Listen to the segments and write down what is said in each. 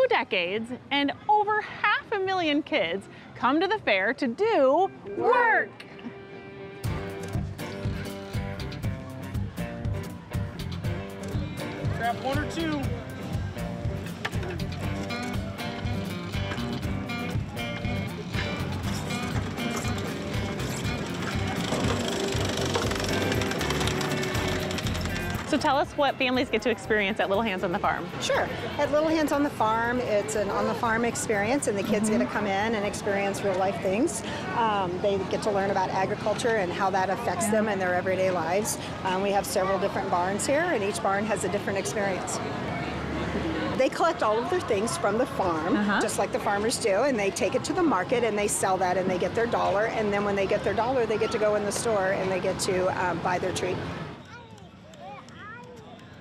2 decades, and over 500,000 kids come to the fair to do work. Grab 1 or 2. So tell us what families get to experience at Little Hands on the Farm. Sure. At Little Hands on the Farm, it's an on-the-farm experience, and the kids get to come in and experience real-life things. They get to learn about agriculture and how that affects them in their everyday lives. We have several different barns here, and each barn has a different experience. They collect all of their things from the farm, just like the farmers do, and they take it to the market and they sell that and they get their dollar. And then when they get their dollar, they get to go in the store and they get to buy their treat.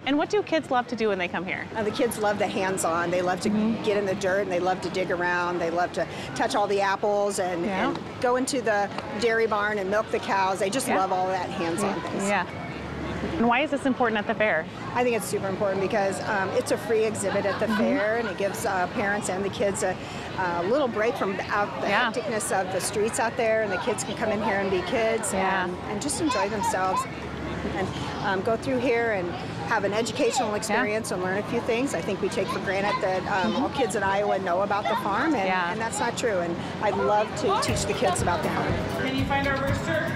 And what do kids love to do when they come here? The kids love the hands-on. They love to get in the dirt and they love to dig around. They love to touch all the apples and go into the dairy barn and milk the cows. They just love all that hands-on things. Yeah. And why is this important at the fair? I think it's super important because it's a free exhibit at the fair, and it gives parents and the kids a little break from the hecticness of the streets out there, and the kids can come in here and be kids and just enjoy themselves and go through here and have an educational experience and learn a few things. I think we take for granted that all kids in Iowa know about the farm, and that's not true. And I'd love to teach the kids about the farm. Can you find our rooster?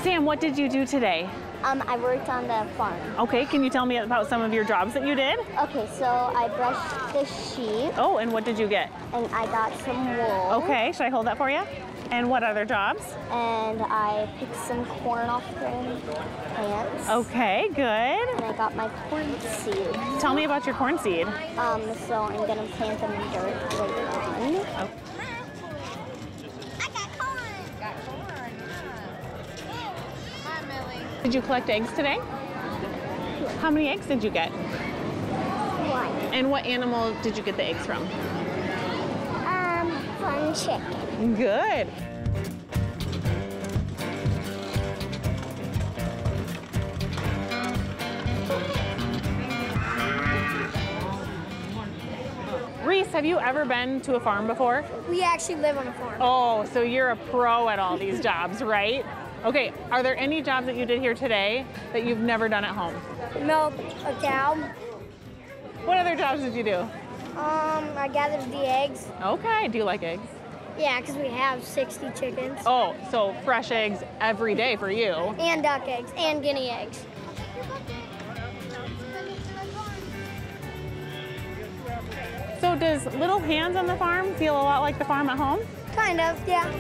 Sam, what did you do today? I worked on the farm. Okay, can you tell me about some of your jobs that you did? Okay, so I brushed the sheep. Oh, and what did you get? And I got some wool. Okay, should I hold that for you? And what other jobs? And I picked some corn off the plants. Okay, good. And I got my corn seed. Tell me about your corn seed. So I'm gonna plant them in dirt later on. Oh. Did you collect eggs today? How many eggs did you get? 1. And what animal did you get the eggs from? From chicken. Good. Reese, have you ever been to a farm before? We actually live on a farm. Oh, so you're a pro at all these jobs, right? Okay, are there any jobs that you did here today that you've never done at home? Milk a cow. What other jobs did you do? I gathered the eggs. Okay, do you like eggs? Yeah, because we have 60 chickens. Oh, so fresh eggs every day for you. And duck eggs, and guinea eggs. So does Little Hands on the Farm feel a lot like the farm at home? Kind of, yeah.